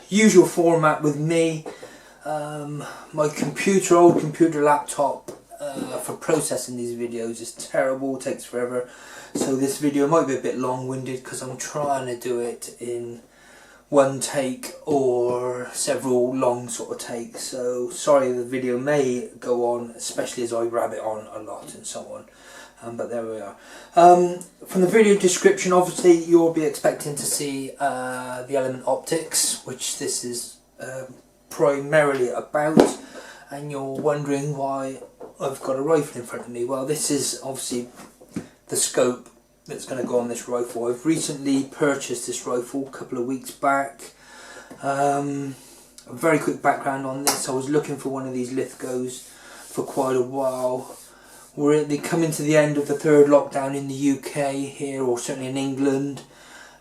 Usual format with me. My old computer laptop for processing these videos is terrible, takes forever. So this video might be a bit long-winded because I'm trying to do it in one take or several long sort of takes. So sorry, the video may go on, especially as I rabbit on a lot and so on. But there we are. From the video description, obviously you'll be expecting to see the element optics, which this is primarily about, and you're wondering why I've got a rifle in front of me. Well, this is obviously the scope that's going to go on this rifle. I've recently purchased this rifle a couple of weeks back. A very quick background on this: I was looking for one of these Lithgows for quite a while. We're coming to the end of the third lockdown in the UK here, or certainly in England,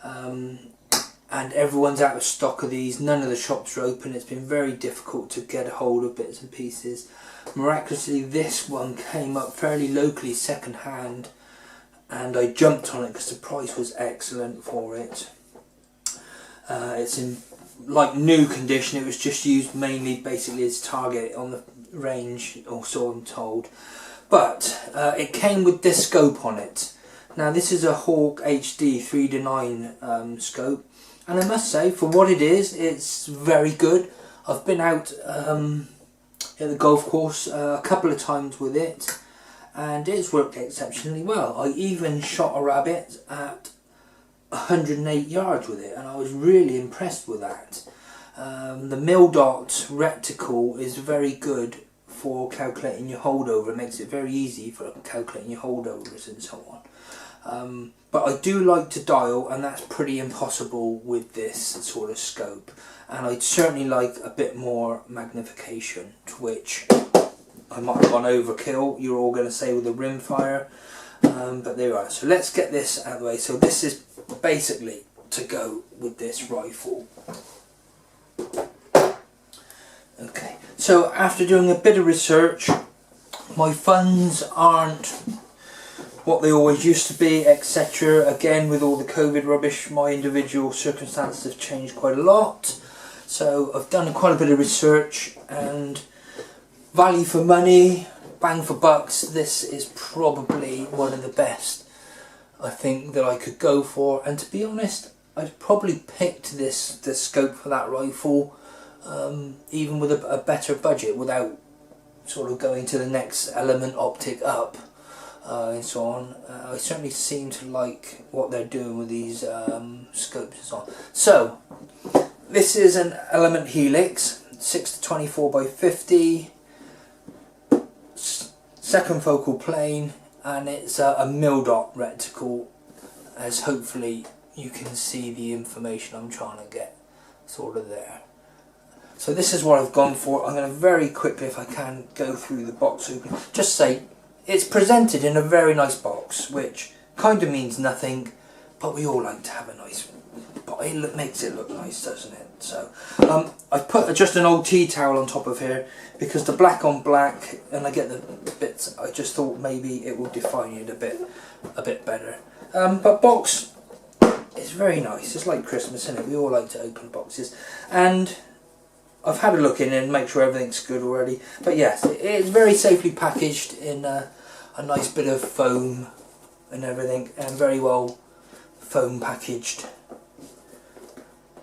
and everyone's out of stock of these. None of the shops are open. It's been very difficult to get a hold of bits and pieces. Miraculously, this one came up fairly locally second hand, and I jumped on it because the price was excellent for it. It's in like new condition. It was just used mainly basically as target on the range, or so I'm told. But it came with this scope on it. Now this is a Hawk HD 3:9 scope, and I must say, for what it is, it's very good. I've been out at the golf course a couple of times with it, and it's worked exceptionally well. I even shot a rabbit at 108 yards with it, and I was really impressed with that. The mil dot reticle is very good for calculating your holdover. It makes it very easy for calculating your holdovers and so on. But I do like to dial, and that's pretty impossible with this sort of scope. And I'd certainly like a bit more magnification, to which I might have gone overkill, you're all going to say, with a rimfire. But there we are. So let's get this out of the way. So this is basically to go with this rifle. Okay, so after doing a bit of research, my funds aren't what they always used to be, etc. Again, with all the COVID rubbish, my individual circumstances have changed quite a lot. So I've done quite a bit of research, and value for money, bang for bucks, this is probably one of the best I think that I could go for. And to be honest, I've probably picked this scope for that rifle even with a better budget, without sort of going to the next element optic up and so on. I certainly seem to like what they're doing with these scopes and so on. So this is an element Helix 6-24 by 50, second focal plane, and it's a mil dot reticle, as hopefully you can see the information I'm trying to get sort of there. So this is what I've gone for. I'm going to very quickly, if I can, go through the box opening. Just say it's presented in a very nice box, which kind of means nothing, but we all like to have a nice box. It makes it look nice, doesn't it? So I've put just an old tea towel on top of here, because the black on black, and I get the bits, I just thought maybe it will define it a bit better. But box is very nice. It's like Christmas, isn't it? We all like to open boxes, and I've had a look in and make sure everything's good already. But yes, it's very safely packaged in a nice bit of foam and everything, and very well foam packaged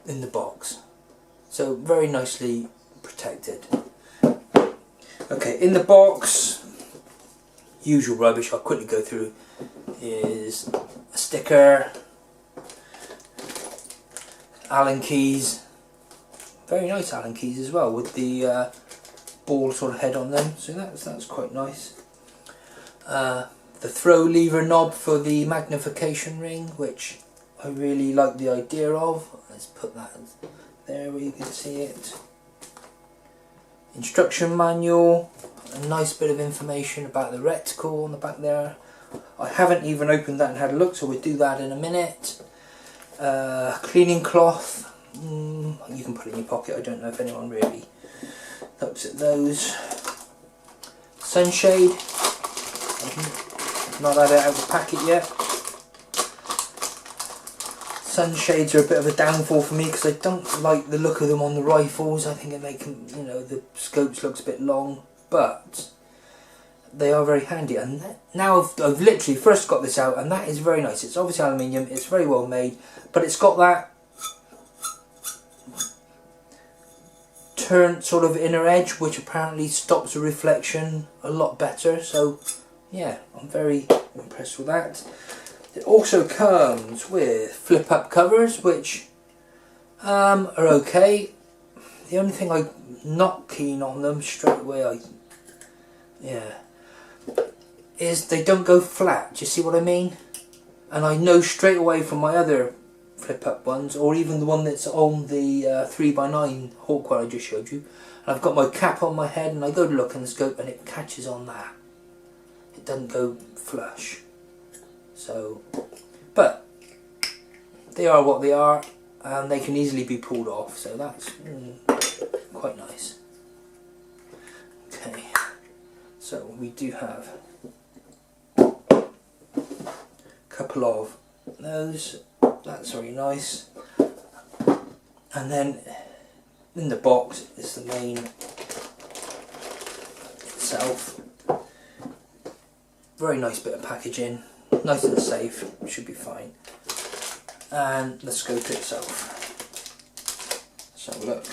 in the box. So very nicely protected. Okay, in the box, usual rubbish I'll quickly go through is a sticker, Allen keys. Very nice Allen keys as well, with the ball sort of head on them, so that's quite nice. The throw lever knob for the magnification ring, which I really like the idea of. Let's put that there where you can see it. Instruction manual, a nice bit of information about the reticle on the back there. I haven't even opened that and had a look, so we'll do that in a minute. Cleaning cloth. You can put it in your pocket. I don't know if anyone really looks at those. Sunshade. I've not had it out of the packet yet. Sunshades are a bit of a downfall for me because I don't like the look of them on the rifles. I think it makes them, you know, the scopes looks a bit long, but they are very handy. And now I've literally first got this out, and that is very nice. It's obviously aluminium, it's very well made, but it's got that turn sort of inner edge which apparently stops the reflection a lot better. So yeah, I'm very impressed with that. It also comes with flip up covers, which are okay. The only thing I'm not keen on them straight away, is they don't go flat. Do you see what I mean? And I know straight away from my other flip up ones, or even the one that's on the 3x9 Hawkeye I just showed you, and I've got my cap on my head and I go to look in the scope and it catches on that. It doesn't go flush. So, but they are what they are, and they can easily be pulled off, so that's quite nice. Okay, so we do have a couple of those. That's very nice. And then in the box is the main itself. Very nice bit of packaging, nice and safe, should be fine. And the scope itself. So look.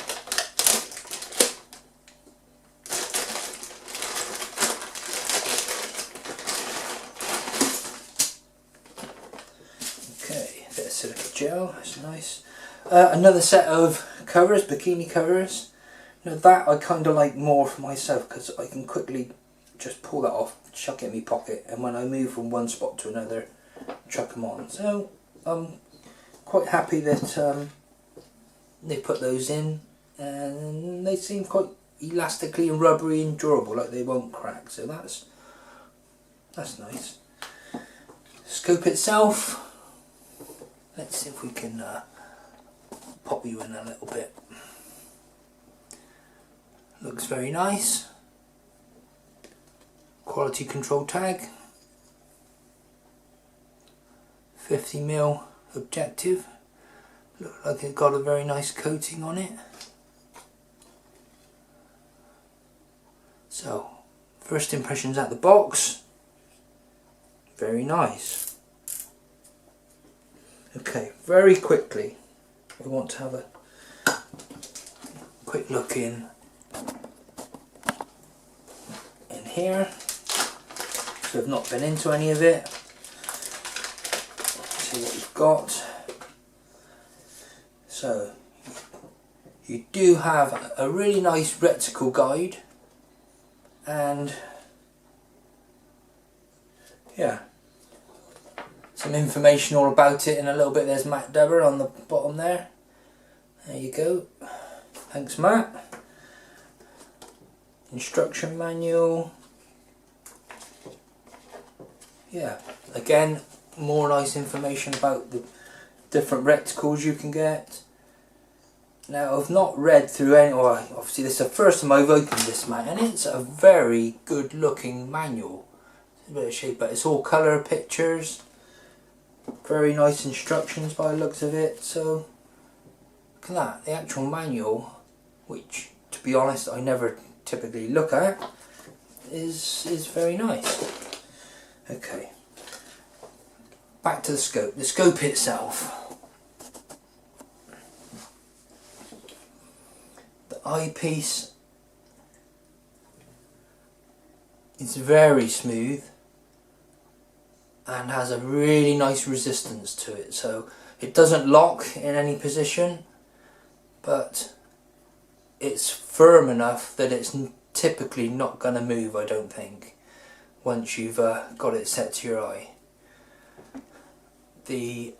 Okay, a bit of silica gel, that's nice. Another set of covers, bikini covers. You know, that I kind of like more for myself because I can quickly just pull that off, chuck it in my pocket, and when I move from one spot to another, chuck them on. So I'm quite happy that they put those in, and they seem quite elastically and rubbery and durable, like they won't crack. So that's nice. Scope itself, let's see if we can pop you in a little bit. Looks very nice. Quality control tag, 50mm objective. Looks like it's got a very nice coating on it. So, first impressions at the box, very nice. Okay, very quickly, we want to have a quick look in here. So I've not been into any of it. Let's see what we've got. So you do have a really nice reticle guide, and yeah, some information all about it in a little bit. There's Matt Dubber on the bottom there. There you go. Thanks, Matt. Instruction manual. Yeah, again, more nice information about the different reticles you can get. Now, I've not read through any, or obviously this is the first time I've opened this, man, and it's a very good looking manual. It's a bit of shape, but it's all colour pictures. Very nice instructions by the looks of it. So, look at that, the actual manual, which, to be honest, I never typically look at, is very nice. Okay, back to the scope. The scope itself. The eyepiece is very smooth and has a really nice resistance to it. So it doesn't lock in any position, but it's firm enough that it's typically not going to move, I don't think, once you've got it set to your eye. The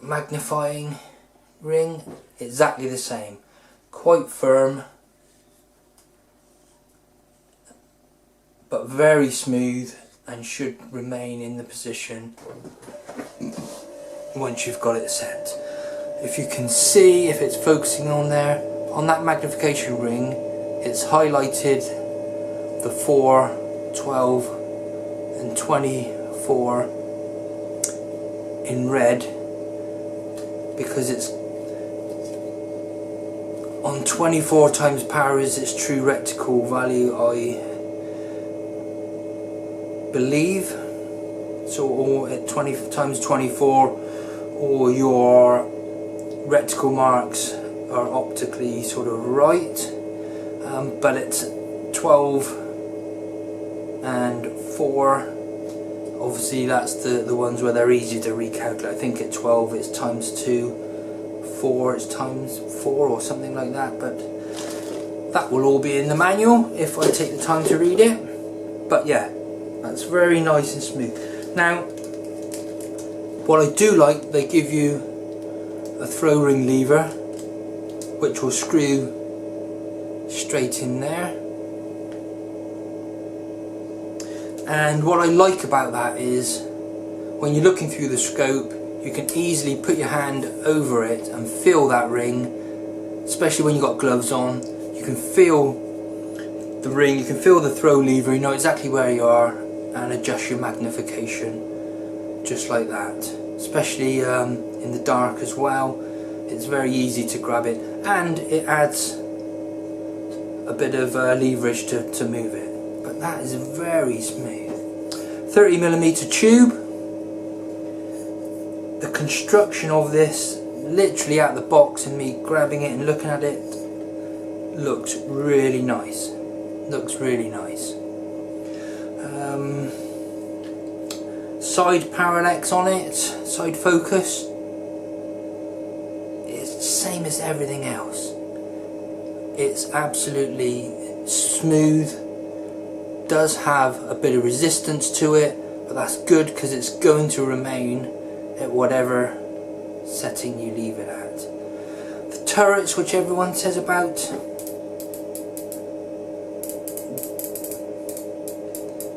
magnifying ring, exactly the same, quite firm but very smooth, and should remain in the position once you've got it set. If you can see, if it's focusing on there, on that magnification ring, it's highlighted the 4, 12 and 24 in red, because it's on 24 times power is its true reticle value, I believe. So or at 20 times 24, or your reticle marks are optically sort of right, but it's 12 and 4. Obviously that's the ones where they're easy to recalculate. I think at 12 it's times 2, 4 it's times 4 or something like that, but that will all be in the manual if I take the time to read it. But yeah, that's very nice and smooth. Now, what I do like, they give you a throw ring lever which will screw straight in there. And what I like about that is when you're looking through the scope, you can easily put your hand over it and feel that ring, especially when you've got gloves on. You can feel the ring, you can feel the throw lever, you know exactly where you are, and adjust your magnification just like that. Especially in the dark as well, it's very easy to grab it, and it adds a bit of leverage to move it. But that is very smooth. 30mm tube. The construction of this, literally out the box and me grabbing it and looking at it, looks really nice. Looks really nice. Side parallax on it, side focus. It's the same as everything else. It's absolutely smooth. Does have a bit of resistance to it, but that's good because it's going to remain at whatever setting you leave it at. The turrets, which everyone says about,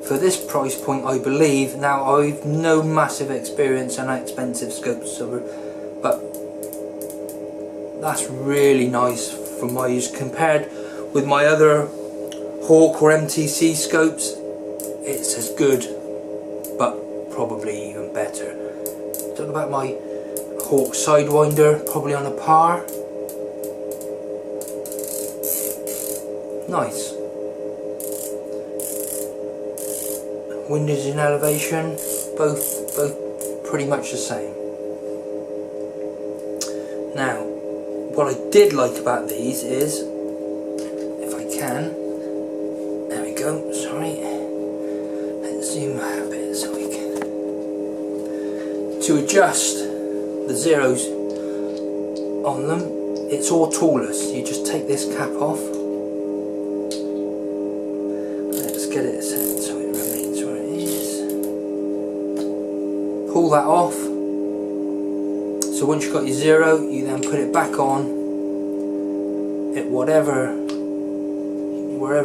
for this price point, I believe, now I've no massive experience on expensive scopes, but that's really nice for my use compared with my other Hawk or MTC scopes. It's as good, but probably even better. Talk about my Hawk Sidewinder, probably on a par. Nice. Windage and elevation, both pretty much the same. Now, what I did like about these is, if I can, there we go, sorry, let's zoom out a bit so we can, to adjust the zeros on them, it's all toolless. You just take this cap off, let's get it set so it remains where it is, pull that off. So once you've got your zero, you then put it back on at wherever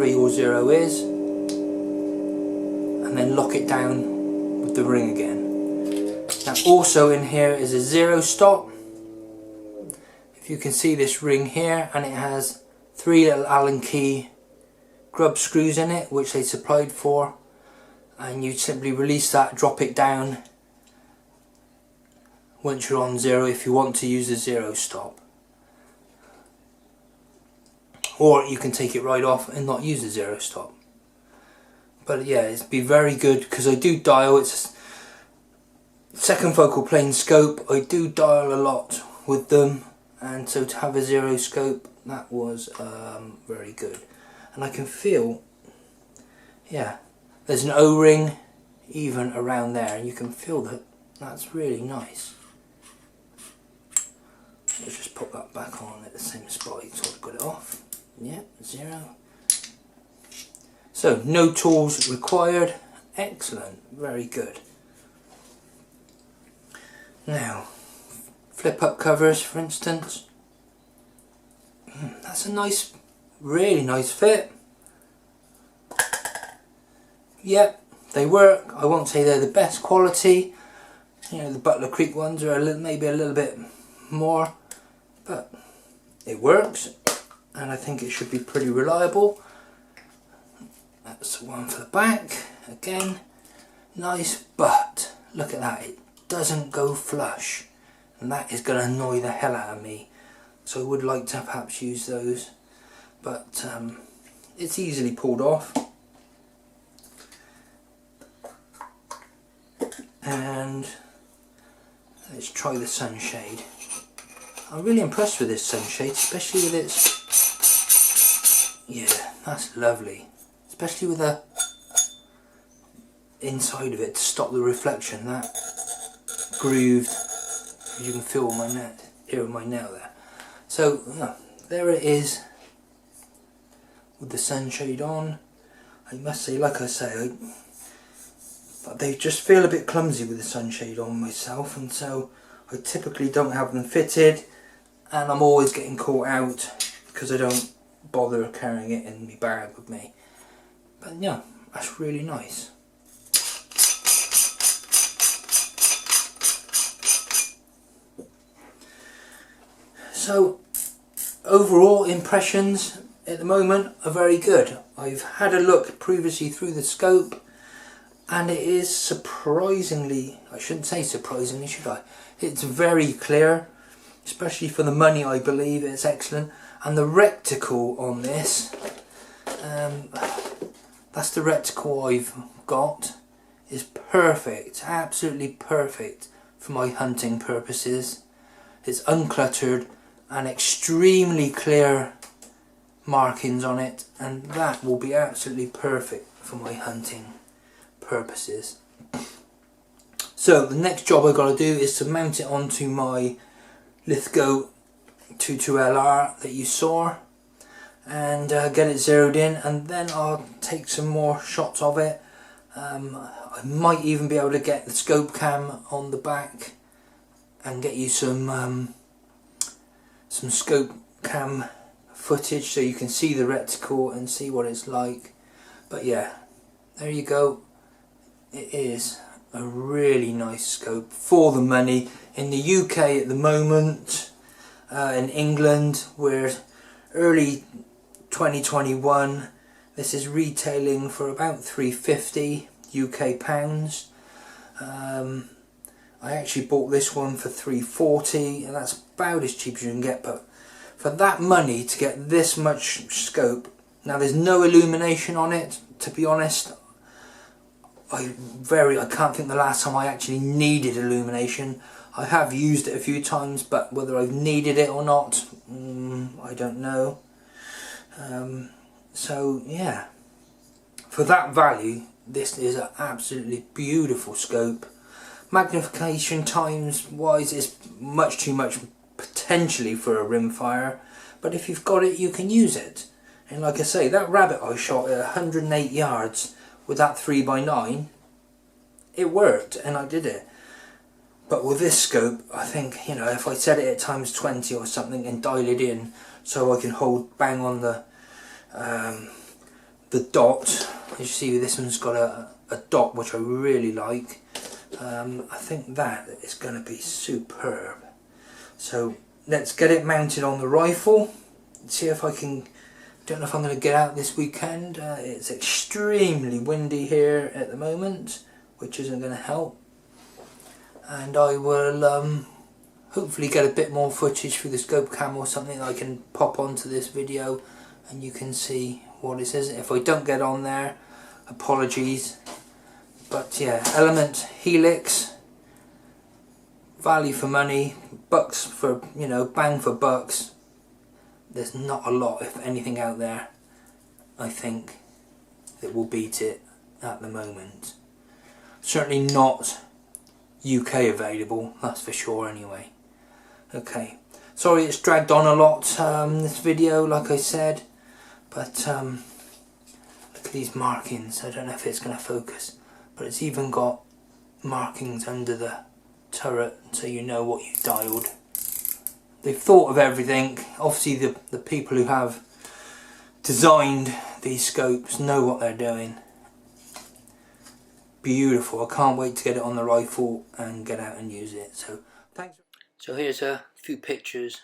your zero is, and then lock it down with the ring again. Now also in here is a zero stop. If you can see this ring here, and it has 3 little Allen key grub screws in it, which they supplied for, and you simply release that, drop it down once you're on zero if you want to use a zero stop. Or you can take it right off and not use a zero stop. But yeah, it'd be very good because I do dial, it's a second focal plane scope, I do dial a lot with them, and so to have a zero scope, that was very good. And I can feel, yeah, there's an O-ring even around there, and you can feel that that's really nice. Let's just put that back on at the same spot, you sort of got it off. Yep, zero. So, no tools required. Excellent, very good. Now, flip up covers for instance. That's a nice, really nice fit. Yep, they work. I won't say they're the best quality. You know, the Butler Creek ones are maybe a little bit more, but it works, and I think it should be pretty reliable. That's the one for the back. Again, nice, but look at that, it doesn't go flush. and that is going to annoy the hell out of me. So I would like to perhaps use those, but it's easily pulled off. And let's try the Sunshade. I'm really impressed with this Sunshade, especially with its, yeah, that's lovely. Especially with the inside of it to stop the reflection, that grooved, as you can feel on my net, here with my nail there. So there it is with the Sunshade on. I must say, like I say, they just feel a bit clumsy with the Sunshade on myself, and so I typically don't have them fitted, and I'm always getting caught out because I don't bother carrying it in my bag with me. But yeah, that's really nice. So overall impressions at the moment are very good. I've had a look previously through the scope, and it is surprisingly, I shouldn't say surprisingly, should I? It's very clear, especially for the money. I believe it's excellent. And the reticle on this, that's the reticle I've got, is perfect, absolutely perfect for my hunting purposes. It's uncluttered and extremely clear markings on it, and that will be absolutely perfect for my hunting purposes. So the next job I've got to do is to mount it onto my Lithgow 22LR that you saw, and get it zeroed in, and then I'll take some more shots of it. I might even be able to get the scope cam on the back and get you some scope cam footage so you can see the reticle and see what it's like. But yeah, there you go. It is a really nice scope for the money. In the UK at the moment, in England, we're early 2021, this is retailing for about £350 UK pounds. I actually bought this one for £340, and that's about as cheap as you can get. But for that money to get this much scope, now there's no illumination on it, to be honest. I can't think the last time I actually needed illumination. I have used it a few times, but whether I've needed it or not, I don't know. So yeah, for that value, this is an absolutely beautiful scope. Magnification times wise is much too much potentially for a rimfire, but if you've got it, you can use it. And like I say, that rabbit I shot at 108 yards with that 3x9, it worked and I did it. But with this scope, I think, you know, if I set it at times 20 or something and dial it in so I can hold bang on the dot. As you see, this one's got a dot which I really like. I think that is going to be superb. So let's get it mounted on the rifle. See if I can. Don't know if I'm going to get out this weekend. It's extremely windy here at the moment, which isn't going to help. And I will hopefully get a bit more footage through the scope cam or something I can pop onto this video, and you can see what it says. If I don't get on there, apologies. But yeah, Element Helix, value for money, bucks for, you know, bang for bucks. There's not a lot, if anything, out there, I think, that will beat it at the moment. Certainly not UK available, that's for sure anyway. Okay, sorry it's dragged on a lot, this video, like I said, but look at these markings. I don't know if it's going to focus, but it's even got markings under the turret so you know what you've dialed. They've thought of everything. Obviously the people who have designed these scopes know what they're doing. Beautiful. I can't wait to get it on the rifle and get out and use it. So thanks. So here's a few pictures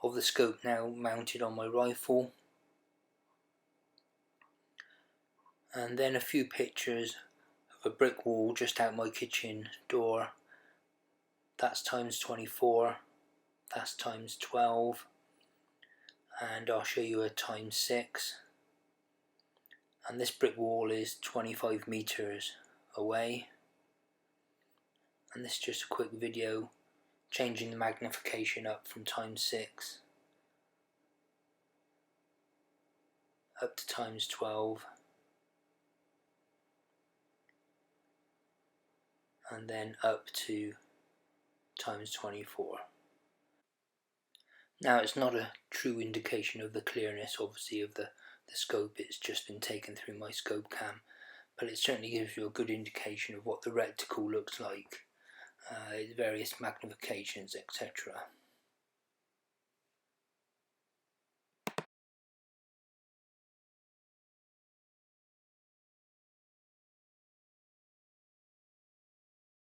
of the scope now mounted on my rifle, and then a few pictures of a brick wall just out my kitchen door that's times 24, that's times 12, and I'll show you a times 6. And this brick wall is 25 meters away. And this is just a quick video changing the magnification up from times 6 up to times 12, and then up to times 24. Now it's not a true indication of the clearness obviously of the scope, it's just been taken through my scope cam, but it certainly gives you a good indication of what the reticle looks like, various magnifications, etc.